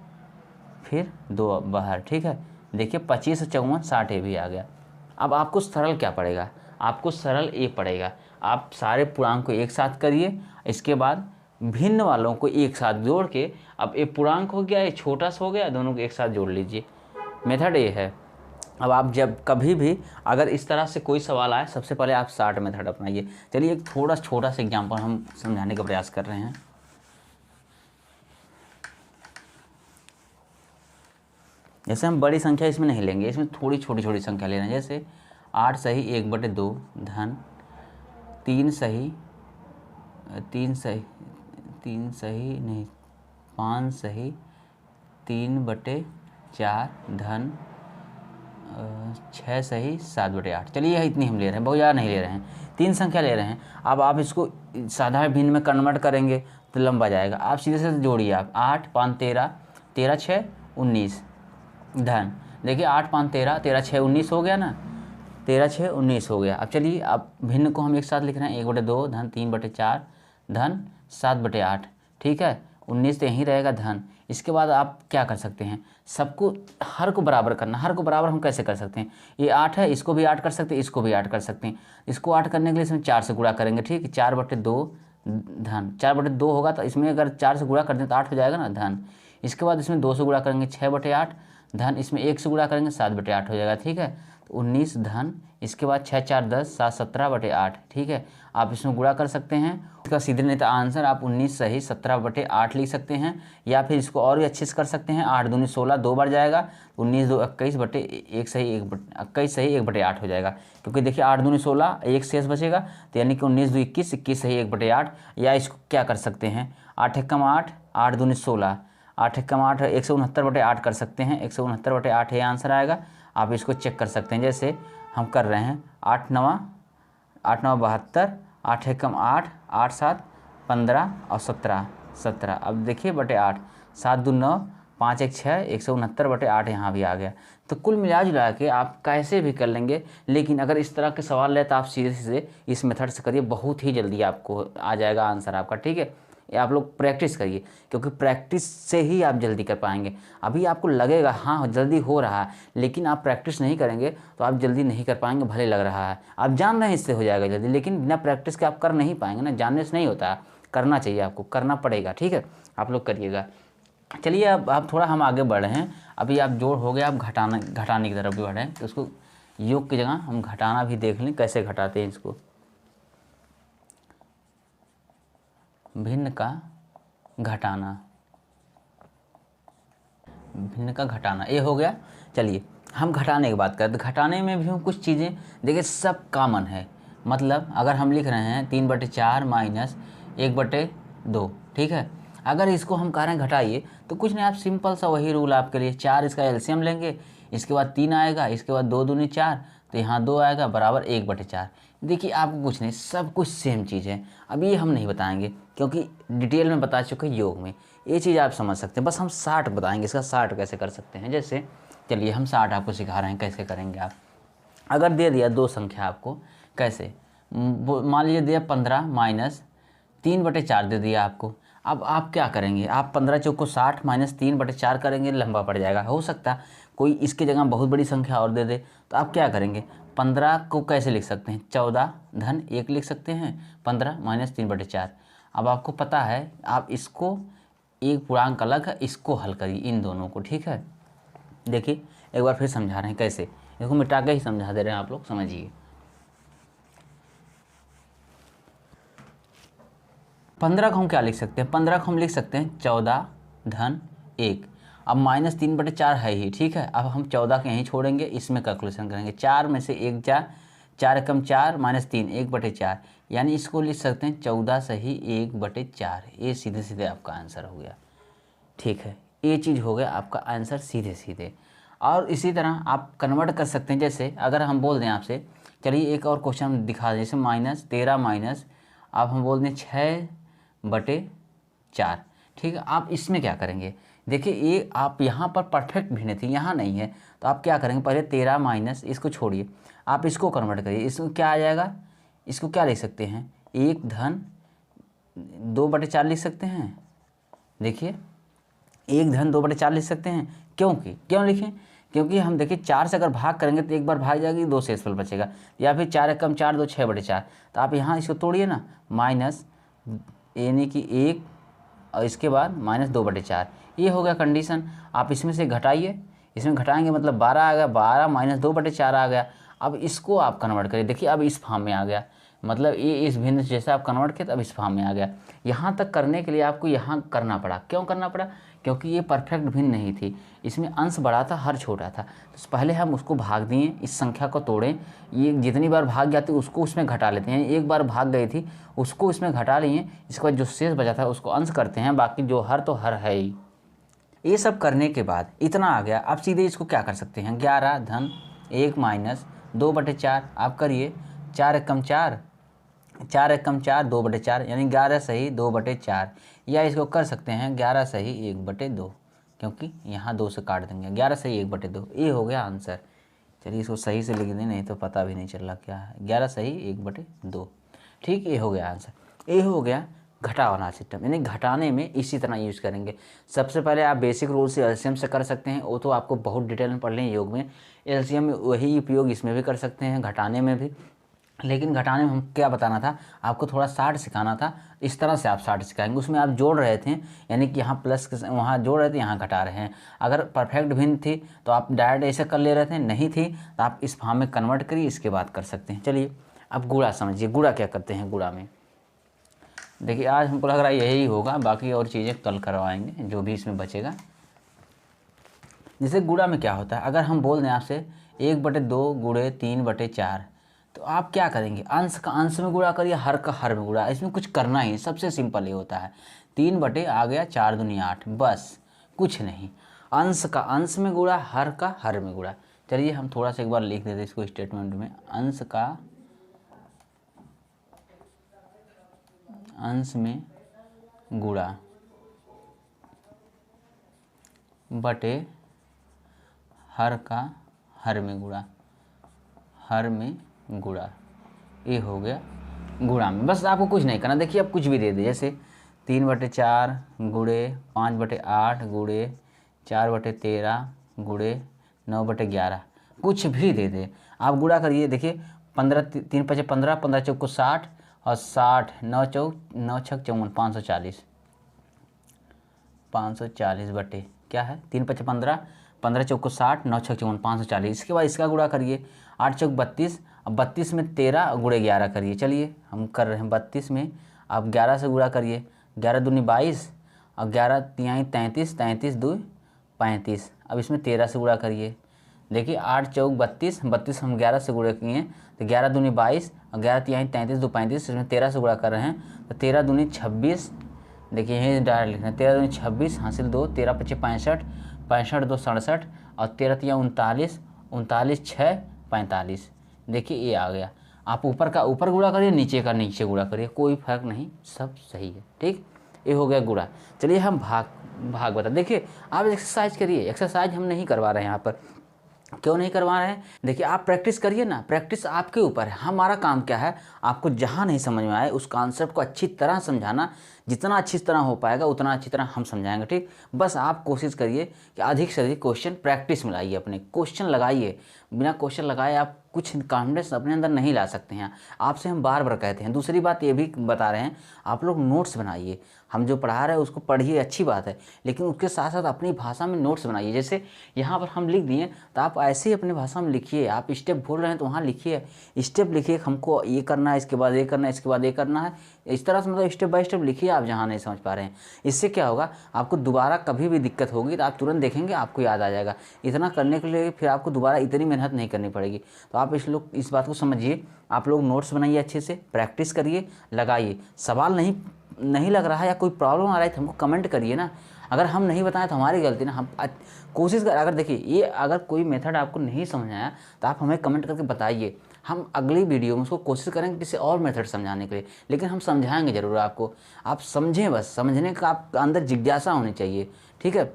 फिर 2 बाहर, ठीक है। देखिए 25 और 54 60 ये भी आ गया। अब आपको सरल क्या पड़ेगा, आपको सरल ये पड़ेगा, आप सारे पूर्णांक को एक साथ करिए, इसके बाद भिन्न वालों को एक साथ जोड़ के, अब ये पूर्णांक हो गया, ये छोटा सा हो गया, दोनों को एक साथ जोड़ लीजिए। मेथड ये है। अब आप जब कभी भी अगर इस तरह से कोई सवाल आए, सबसे पहले आप शार्ट मेथड अपनाइए। चलिए एक थोड़ा छोटा सा एग्जाम्पल हम समझाने का प्रयास कर रहे हैं। जैसे हम बड़ी संख्या इसमें नहीं लेंगे, इसमें थोड़ी छोटी छोटी संख्या ले रहे हैं। जैसे 8 सही 1/2 धन 3 सही 5 सही 3/4 धन 6 सही 7/8। चलिए यह इतनी हम ले रहे हैं, बहुत ज़्यादा नहीं ले रहे हैं, 3 संख्या ले रहे हैं। अब आप इसको साधारण भिन्न में कन्वर्ट करेंगे तो लंबा जाएगा। आप सीधे से जोड़िए, आप 8 5 13, 13 6 19 धन, देखिए 8 5 13, 13 6 19 हो गया ना, 13 6 19 हो गया। अब चलिए अब भिन्न को हम एक साथ लिख रहे हैं, 1/2 धन 3/4 धन 7/8, ठीक है। 19 तो यहीं रहेगा धन। इसके बाद आप क्या कर सकते हैं, सबको हर को बराबर करना। हर को बराबर हम कैसे कर सकते हैं, ये 8 है, इसको भी 8 कर सकते हैं, इसको भी 8 कर सकते हैं। इसको 8 करने के लिए इसमें 4 से गुणा करेंगे, ठीक है। 4/2 धन 4/2 होगा, तो इसमें अगर 4 से गुणा कर दें तो 8 हो जाएगा ना धन। इसके बाद इसमें 2 से गुणा करेंगे 6/8 धन, इसमें 1 से गुणा करेंगे 7/8 हो जाएगा, ठीक है। तो 19 धन, इसके बाद 6 4 10, 7 17/8, ठीक है। आप इसमें गुणा कर सकते हैं, इसका सीधे नहीं तो आंसर आप 19 सही 17/8 लिख सकते हैं। या फिर इसको और भी अच्छे से कर सकते हैं, 8 दूनी 16 2 बार जाएगा, 19 2 21/1 सही 21 सही 1/8 हो जाएगा। क्योंकि देखिए 8 दूनी 16, 1 शेष बचेगा, तो यानी कि 19 2 21, 21 सही 1/8। या इसको क्या कर सकते हैं, 8 एकम 8, 8 दूनी 16, 8 एकम 8, 169/8 कर सकते हैं, 169/8 ये आंसर आएगा। आप इसको चेक कर सकते हैं, जैसे हम कर रहे हैं 8 9 72, 8 एकम 8, 8 7 15 और 17। अब देखिए /8, 7 2 9, 5 1 6, 169/8 यहाँ भी आ गया। तो कुल मिला जुला के आप कैसे भी कर लेंगे, लेकिन अगर इस तरह के सवाल ले तो आप सीधे सीधे इस मेथड से करिए, बहुत ही जल्दी आपको आ जाएगा आंसर आपका, ठीक है। ये आप लोग प्रैक्टिस करिए, क्योंकि प्रैक्टिस से ही आप जल्दी कर पाएंगे। अभी आपको लगेगा हाँ जल्दी हो रहा है, लेकिन आप प्रैक्टिस नहीं करेंगे तो आप जल्दी नहीं कर पाएंगे। भले लग रहा है आप जान रहे हैं इससे हो जाएगा जल्दी, लेकिन बिना प्रैक्टिस के आप कर नहीं पाएंगे ना। जानने से नहीं होता, करना चाहिए, आपको करना पड़ेगा, ठीक है। आप लोग करिएगा। चलिए अब आप थोड़ा हम आगे बढ़ रहे हैं। अभी आप जोड़ हो गया, आप घटाने की तरफ भी बढ़ रहे हैं, तो उसको योग की जगह हम घटाना भी देख लें, कैसे घटाते हैं इसको। भिन्न का घटाना, भिन्न का घटाना ये हो गया। चलिए हम घटाने की बात करें, तो घटाने में भी हम कुछ चीज़ें देखिए सब कॉमन है। मतलब अगर हम लिख रहे हैं 3/4 माइनस 1/2, ठीक है। अगर इसको हम कह रहे हैं घटाइए, तो कुछ नहीं, आप सिंपल सा वही रूल आपके लिए, 4 इसका एलसीएम लेंगे, इसके बाद 3 आएगा, इसके बाद 2 दूनी 4, तो यहाँ 2 आएगा बराबर 1/4। देखिए आपको कुछ नहीं, सब कुछ सेम चीज़ है। अभी ये हम नहीं बताएंगे, क्योंकि डिटेल में बता चुके योग में, ये चीज़ आप समझ सकते हैं। बस हम 60 बताएंगे, इसका 60 कैसे कर सकते हैं। जैसे चलिए हम 60 आपको सिखा रहे हैं, कैसे करेंगे आप। अगर दे दिया 2 संख्या आपको, कैसे, मान लीजिए दिया 15 माइनस 3/4 दे दिया आपको। अब आप क्या करेंगे, आप 15 चौको 60 माइनस 3/4 करेंगे, लंबा पड़ जाएगा। हो सकता है कोई इसकी जगह बहुत बड़ी संख्या और दे दे, तो आप क्या करेंगे, 15 को कैसे लिख सकते हैं, 14 धन 1 लिख सकते हैं, 15 माइनस 3/4। अब आपको पता है, आप इसको एक पूर्णांक अलग है, इसको हल करिए इन दोनों को, ठीक है। देखिए एक बार फिर समझा रहे हैं कैसे, इसको मिटा के ही समझा दे रहे हैं, आप लोग समझिए। 15 को हम क्या लिख सकते हैं, 15 को हम लिख सकते हैं 14 धन 1। अब -3/4 है ही, ठीक है। अब हम 14 के यहीं छोड़ेंगे, इसमें कैलकुलेशन करेंगे। 4 में से 1 जा, 4 एकम 4 -3 1/4, यानी इसको लिख सकते हैं 14 सही 1/4। ये सीधे सीधे आपका आंसर हो गया, ठीक है। ये चीज़ हो गया आपका आंसर सीधे सीधे। और इसी तरह आप कन्वर्ट कर सकते हैं। जैसे अगर हम बोल दें आपसे, चलिए एक और क्वेश्चन हम दिखा दें, जैसे -13 माइनस आप हम बोल दें 6/4, ठीक है। आप इसमें क्या करेंगे, देखिए ये आप यहाँ पर परफेक्ट भिन्न थी, यहाँ नहीं है, तो आप क्या करेंगे, पहले 13 माइनस इसको छोड़िए, आप इसको कन्वर्ट करिए। इसको क्या आ जाएगा, इसको क्या लिख सकते हैं, 1 धन 2/4 लिख सकते हैं। देखिए 1 धन 2/4 लिख सकते हैं, क्यों लिखें, क्योंकि हम देखिए 4 से अगर भाग करेंगे तो एक बार भाग जाएगी, 2 शेषफल बचेगा, या फिर 4 एकम 4 2 6/4। तो आप यहाँ इसको तोड़िए ना, माइनस यानी कि 1 और इसके बाद -2/4, ये हो गया कंडीशन। आप इसमें से घटाइए, इसमें घटाएंगे मतलब 12 आ गया, 12 माइनस 2/4 आ गया। अब इसको आप कन्वर्ट करिए, देखिए अब इस फॉर्म में आ गया, मतलब ये इस भिन्न से जैसे आप कन्वर्ट किए तब इस फॉर्म में आ गया। यहाँ तक करने के लिए आपको यहाँ करना पड़ा, क्यों करना पड़ा, क्योंकि ये परफेक्ट भिन्न नहीं थी, इसमें अंश बड़ा था, हर छोटा था। तो पहले हम उसको भाग दिए, इस संख्या को तोड़ें, ये जितनी बार भाग जाती उसको उसमें घटा लेते हैं, एक बार भाग गई थी उसको इसमें घटा लिए, इसके बाद जो शेष बचा था उसको अंश करते हैं, बाकी जो हर तो हर है ही। ये सब करने के बाद इतना आ गया, आप सीधे इसको क्या कर सकते हैं, 11 धन 1 माइनस 2/4 आप करिए, 4 एकम 4 4 एकम 4 2/4, यानी 11 सही 2/4, या इसको कर सकते हैं 11 सही 1/2, क्योंकि यहाँ 2 से काट देंगे, 11 सही 1/2, ये हो गया आंसर। चलिए इसको सही से लिख दें, नहीं तो पता भी नहीं चल रहा क्या है, 11 सही 1/2, ठीक, ये हो गया आंसर। ये हो गया घटाना सिस्टम, यानी घटाने में इसी तरह यूज़ करेंगे। सबसे पहले आप बेसिक रूल से एलसीएम से कर सकते हैं, वो तो आपको बहुत डिटेल में पढ़ लें योग में, एलसीएम में वही उपयोग इसमें भी कर सकते हैं, घटाने में भी। लेकिन घटाने में हम क्या बताना था आपको, थोड़ा 60 सिखाना था, इस तरह से आप 60 सिखाएंगे। उसमें आप जोड़ रहे थे, यानी कि यहाँ प्लस के वहाँ जोड़ रहे थे, यहाँ घटा रहे हैं। अगर परफेक्ट भिन्न थी तो आप डायरेक्ट ऐसे कर ले रहे थे, नहीं थी तो आप इस फॉर्म में कन्वर्ट करिए, इसके बाद कर सकते हैं। चलिए अब गुणा समझिए, गुणा क्या करते हैं। गुणा में देखिए आज हमको लग रहा है यही होगा, बाकी और चीज़ें कल करवाएंगे जो भी इसमें बचेगा। जैसे गुणा में क्या होता है, अगर हम बोल दें आपसे 1/2 गुणे 3/4, तो आप क्या करेंगे, अंश का अंश में गुणा करिए, हर का हर में गुणा, इसमें कुछ करना ही सबसे सिंपल ये होता है। 3 आ गया 4 दूनी 8, बस कुछ नहीं, अंश का अंश में गुणा, हर का हर में गुणा। चलिए हम थोड़ा सा एक बार लिख देते इसको स्टेटमेंट में, अंश का अंश में गुणा बटे हर का हर में गुणा, हर में गुणा, ये हो गया गुणा में। बस आपको कुछ नहीं करना, देखिए आप कुछ भी दे दे, जैसे 3/4 गुणे 5/8 गुणे 4/13 गुणे 9/11, कुछ भी दे दे आप, गुणा करिए। देखिए 15 3 5 15, 15 चौक 60, और 60 9 चौक 9 छक 54, 540, 540 बटे क्या है 3 5 15, 15 चौक 60, 9 छक 54, 540। इसके बाद इसका गुणा करिए, 8 चौक 32, अब 32 में 13 गुणे 11 करिए। चलिए हम कर रहे हैं 32 में, आप 11 से गुणा करिए, 11 दूनी 22, और 11 तिहाई 33, 33 2 35। अब इसमें 13 से गुणा करिए, देखिए 8 चौक 32, 32 हम 11 से गुणा किए तो 11 दूनी 22, और 11 तिहाई 33 2 35, इसमें 13 से गुणा कर रहे हैं तो 13 दूनी 26, देखिए यहीं डायरेक्ट लिखना है, 13 दूनी 26 हासिल 2, 13 × 5 = 65, 65 2 67, और 13 × 3 = 39, 39 6 45। देखिए ये आ गया। आप ऊपर का ऊपर गुणा करिए, नीचे का नीचे गुणा करिए, कोई फर्क नहीं, सब सही है, ठीक। ये हो गया गुणा। चलिए हम भाग बता, देखिए आप एक्सरसाइज करिए, एक्सरसाइज हम नहीं करवा रहे हैं यहाँ पर, क्यों नहीं करवा रहे हैं, देखिए आप प्रैक्टिस करिए ना, प्रैक्टिस आपके ऊपर है। हमारा काम क्या है, आपको जहाँ नहीं समझ में आए उस कॉन्सेप्ट को अच्छी तरह समझाना, जितना अच्छी तरह हो पाएगा उतना अच्छी तरह हम समझाएंगे, ठीक। बस आप कोशिश करिए कि अधिक से अधिक क्वेश्चन प्रैक्टिस में लाइए, अपने क्वेश्चन लगाइए, बिना क्वेश्चन लगाए आप कुछ कॉन्फिडेंस अपने अंदर नहीं ला सकते हैं। आपसे हम बार बार कहते हैं। दूसरी बात ये भी बता रहे हैं, आप लोग नोट्स बनाइए। हम जो पढ़ा रहे हैं उसको पढ़िए, अच्छी बात है, लेकिन उसके साथ साथ अपनी भाषा में नोट्स बनाइए। जैसे यहाँ पर हम लिख दिए तो आप ऐसे ही अपनी भाषा में लिखिए। आप स्टेप बोल रहे हैं तो वहाँ लिखिए, स्टेप लिखिए, हमको ये करना है, इसके बाद ये करना है, इसके बाद ये करना है, इस तरह से मतलब स्टेप बाय स्टेप लिखिए आप जहाँ नहीं समझ पा रहे हैं। इससे क्या होगा, आपको दोबारा कभी भी दिक्कत होगी तो आप तुरंत देखेंगे, आपको याद आ जाएगा। इतना करने के लिए फिर आपको दोबारा इतनी मेहनत नहीं करनी पड़ेगी। तो आप इस बात को समझिए। आप लोग नोट्स बनाइए, अच्छे से प्रैक्टिस करिए, लगाइए। सवाल नहीं लग रहा है या कोई प्रॉब्लम आ रहा है तो हमको कमेंट करिए ना। अगर हम नहीं बताएं तो हमारी गलती ना, हम कोशिश कर। अगर देखिए ये अगर कोई मेथड आपको नहीं समझ आया तो आप हमें कमेंट करके बताइए। हम अगली वीडियो में उसको कोशिश करेंगे किसी और मेथड समझाने के लिए, लेकिन हम समझाएंगे ज़रूर आपको। आप समझें, बस समझने का आप अंदर जिज्ञासा होनी चाहिए, ठीक है।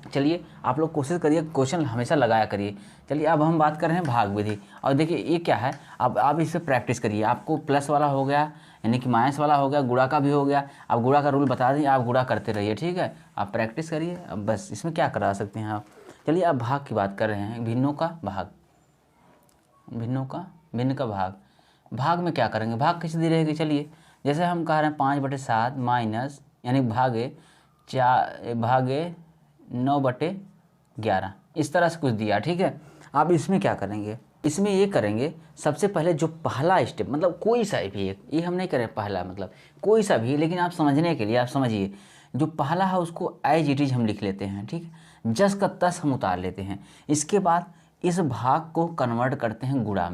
चलिए आप लोग कोशिश करिए, क्वेश्चन हमेशा लगाया करिए। चलिए अब हम बात कर रहे हैं भाग विधि। और देखिए ये क्या है, अब आप इस पर प्रैक्टिस करिए। आपको प्लस वाला हो गया, यानी कि माइनस वाला हो गया, गुणा का भी हो गया। आप गुणा का रूल बता दें, आप गुणा करते रहिए, ठीक है। आप प्रैक्टिस करिए, अब बस इसमें क्या करा सकते हैं आप। चलिए अब भाग की बात कर रहे हैं, भिन्नों का भाग, भिन्न का भाग। भाग में क्या करेंगे, भाग कैसे दी रहेगी। चलिए जैसे हम कह रहे हैं 5/7 माइनस, यानी भागे 9/11, इस तरह से कुछ दिया, ठीक है। आप इसमें क्या करेंगे, इसमें ये करेंगे, सबसे पहले जो पहला स्टेप, मतलब कोई सा भी एक, ये हम नहीं करें पहला, मतलब कोई सा भी, लेकिन आप समझने के लिए आप समझिए। जो पहला है उसको एज इट इज हम लिख लेते हैं, ठीक है। जस का तस हम उतार लेते हैं। इसके बाद इस भाग को कन्वर्ट करते हैं गुणा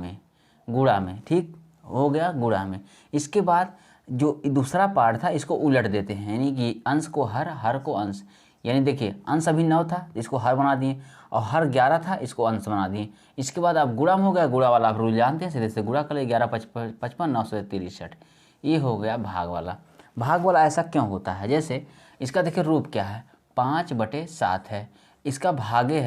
में, ठीक हो गया, गुणा में। इसके बाद जो दूसरा पार्ट था इसको उलट देते हैं, यानी कि अंश को हर को अंश। यानी देखिए अंश अभी 9 था, इसको हर बना दिए, और हर 11 था, इसको अंश बना दिए। इसके बाद आप गुणा में हो गया, गुणा वाला आप रूल जानते हैं, सीधे से गुणा कर ले, 11 55 9 से 63। ये हो गया भाग वाला। भाग वाला ऐसा क्यों होता है, जैसे इसका देखिए रूप क्या है, 5/7 है, इसका भागे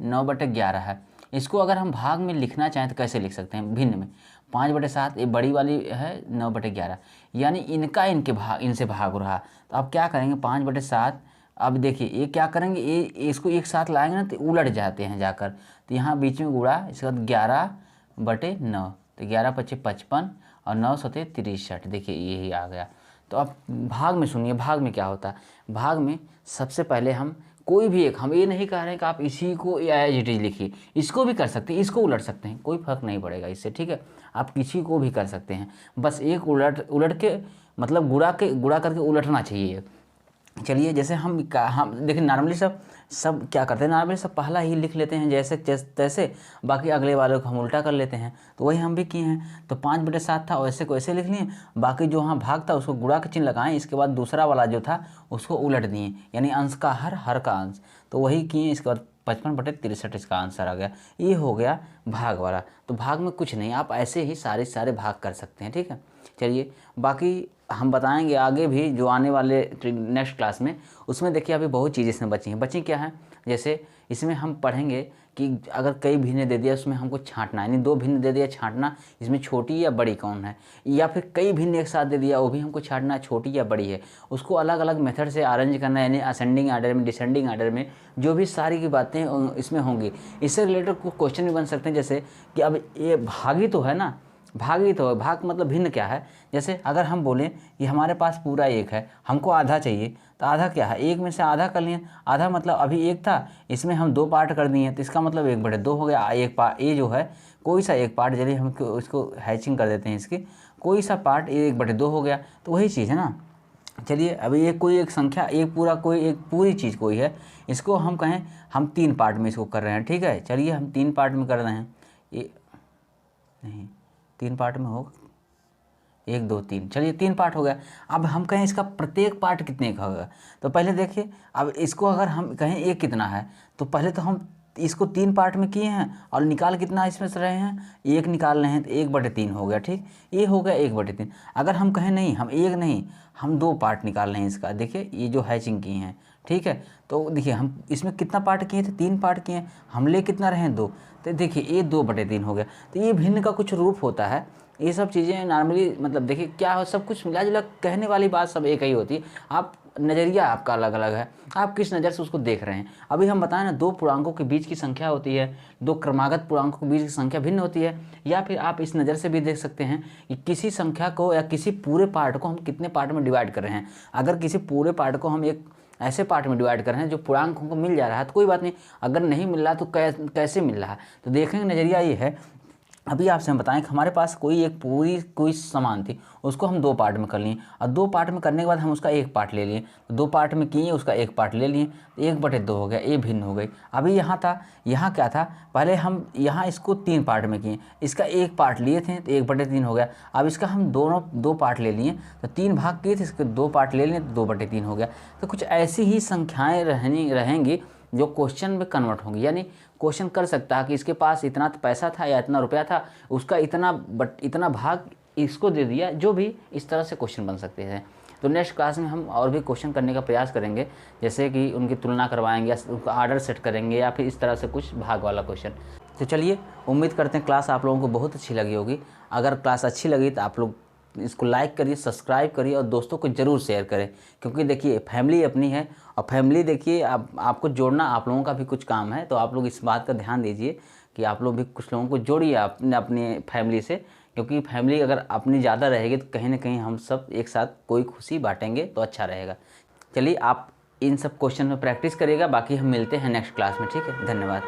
9/11 है। इसको अगर हम भाग में लिखना चाहें तो कैसे लिख सकते हैं, भिन्न में। 5/7 ये बड़ी वाली है, 9/11, यानी इनसे भाग रहा। तो आप क्या करेंगे, 5/7। अब देखिए ये क्या करेंगे, ये इसको एक साथ लाएंगे ना तो उलट जाते हैं जाकर, तो यहाँ बीच में गुणा, इसके बाद 11/9, तो 11×5 = 55 और 9 × 63। देखिए यही आ गया। तो अब भाग में सुनिए, भाग में क्या होता है। भाग में सबसे पहले हम कोई भी एक, हम ये नहीं कह रहे हैं कि आप इसी को एज इट इज लिखिए, इसको भी कर सकते हैं, इसको उलट सकते हैं, कोई फर्क नहीं पड़ेगा इससे, ठीक है। आप किसी को भी कर सकते हैं, बस एक उलट के, मतलब गुणा करके उलटना चाहिए। चलिए जैसे हम देखिए नॉर्मली सब क्या करते हैं, नॉर्मली सब पहला ही लिख लेते हैं जैसे तैसे, बाकी अगले वाले को हम उल्टा कर लेते हैं। तो वही हम भी किए हैं। तो 5/7 था, वैसे को ऐसे लिख लिए, बाकी जो वहाँ भाग था उसको गुणा का चिन्ह लगाएं, इसके बाद दूसरा वाला जो था उसको उलट दिए, यानी अंश का हर का अंश, तो वही किए। इसके बाद 55/63 इसका आंसर आ गया। ये हो गया भाग वाला। तो भाग में कुछ नहीं, आप ऐसे ही सारे भाग कर सकते हैं, ठीक है। चलिए बाकी हम बताएंगे आगे भी, जो आने वाले नेक्स्ट क्लास में, उसमें देखिए अभी बहुत चीज़ इसमें बची क्या है। जैसे इसमें हम पढ़ेंगे कि अगर कई भिन्न दे दिया उसमें हमको छांटना, यानी 2 भिन्न दे दिया छांटना, इसमें छोटी या बड़ी कौन है, या फिर कई भिन्न एक साथ दे दिया वो भी हमको छांटना, छोटी या बड़ी है, उसको अलग अलग मेथड से अरेंज करना, यानी असेंडिंग आर्डर में, डिसेंडिंग आर्डर में, जो भी सारी की बातें इसमें होंगी। इससे रिलेटेड क्वेश्चन भी बन सकते हैं, जैसे कि अब ये भागी तो है ना, भाग मतलब भिन्न क्या है। जैसे अगर हम बोलें कि हमारे पास पूरा 1 है, हमको आधा चाहिए, तो आधा क्या है, 1 में से आधा कर लिए। आधा मतलब अभी 1 था, इसमें हम 2 पार्ट कर दिए, तो इसका मतलब 1/2 हो गया। एक पार्ट ये जो है, कोई सा एक पार्ट, चलिए हम इसको हैचिंग कर देते हैं, इसकी कोई सा पार्ट 1/2 हो गया। तो वही चीज़ है ना। चलिए अभी ये कोई एक संख्या, एक पूरी चीज़ कोई है, इसको हम कहें हम 3 पार्ट में इसको कर रहे हैं, ठीक है। चलिए हम 3 पार्ट में कर रहे हैं, ये नहीं 3 पार्ट में होगा, 1 2 3, चलिए 3 पार्ट हो गया। अब हम कहें इसका प्रत्येक पार्ट कितने का होगा, तो पहले देखिए, अब इसको अगर हम कहें 1 कितना है, तो पहले तो हम इसको 3 पार्ट में किए हैं और निकाल कितना इसमें से रहे हैं, 1 निकाल रहे हैं, तो 1/3 हो गया, ठीक। ये हो गया 1/3। अगर हम कहें नहीं, हम 1 नहीं, हम 2 पार्ट निकाल रहे हैं इसका, देखिए ये जो हैचिंग की हैं, ठीक है। तो देखिए हम इसमें कितना पार्ट किए थे, 3 पार्ट किए, हम ले कितना रहे, 2, तो देखिए ये 2/3 हो गया। तो ये भिन्न का कुछ रूप होता है। ये सब चीज़ें नॉर्मली, मतलब देखिए क्या हो, सब कुछ मिला जुला कहने वाली बात सब एक ही होती है। आप नज़रिया आपका अलग अलग है, आप किस नज़र से उसको देख रहे हैं। अभी हम बताएं ना, दो पूर्णांकों के बीच की संख्या होती है, दो क्रमागत पूर्णांकों के बीच की संख्या भिन्न होती है। या फिर आप इस नज़र से भी देख सकते हैं कि किसी संख्या को या किसी पूरे पार्ट को हम कितने पार्ट में डिवाइड कर रहे हैं। अगर किसी पूरे पार्ट को हम एक ऐसे पार्ट में डिवाइड कर रहे हैं जो पूर्णांक हमको मिल जा रहा है तो कोई बात नहीं, अगर नहीं मिल रहा तो कैसे मिल रहा है। तो देखेंगे नज़रिया ये है। अभी आपसे हम बताएं कि हमारे पास कोई सामान थी, उसको हम दो पार्ट में कर लिए, और दो पार्ट में करने के बाद हम उसका एक पार्ट ले लिए। तो दो पार्ट में किए, उसका एक पार्ट ले लिए, तो 1/2 हो गया, ये भिन्न हो गई। अभी यहाँ क्या था, पहले हम यहाँ इसको 3 पार्ट में किए, इसका एक पार्ट लिए थे तो 1/3 हो गया। अब इसका हम दोनों 2 पार्ट ले लिए, तो 3 भाग किए थे, इसके 2 पार्ट ले लिए तो 2/3 हो गया। तो कुछ ऐसी ही संख्याएँ रहेंगी जो क्वेश्चन में कन्वर्ट होंगी, यानी क्वेश्चन कर सकता है कि इसके पास इतना पैसा था या इतना रुपया था, उसका इतना भाग इसको दे दिया, जो भी इस तरह से क्वेश्चन बन सकते हैं। तो नेक्स्ट क्लास में हम और भी क्वेश्चन करने का प्रयास करेंगे, जैसे कि उनकी तुलना करवाएंगे या उनका आर्डर सेट करेंगे या फिर इस तरह से कुछ भाग वाला क्वेश्चन। तो चलिए, उम्मीद करते हैं क्लास आप लोगों को बहुत अच्छी लगी होगी। अगर क्लास अच्छी लगी तो आप लोग इसको लाइक करिए, सब्सक्राइब करिए और दोस्तों को ज़रूर शेयर करें, क्योंकि देखिए फैमिली अपनी है, और फैमिली देखिए आपको जोड़ना आप लोगों का भी कुछ काम है। तो आप लोग इस बात का ध्यान दीजिए कि आप लोग भी कुछ लोगों को जोड़िए अपने फैमिली से, क्योंकि फैमिली अगर अपनी ज़्यादा रहेगी तो कहीं ना कहीं हम सब एक साथ कोई खुशी बांटेंगे तो अच्छा रहेगा। चलिए, आप इन सब क्वेश्चन में प्रैक्टिस करिएगा, बाकी हम मिलते हैं नेक्स्ट क्लास में। ठीक है, धन्यवाद।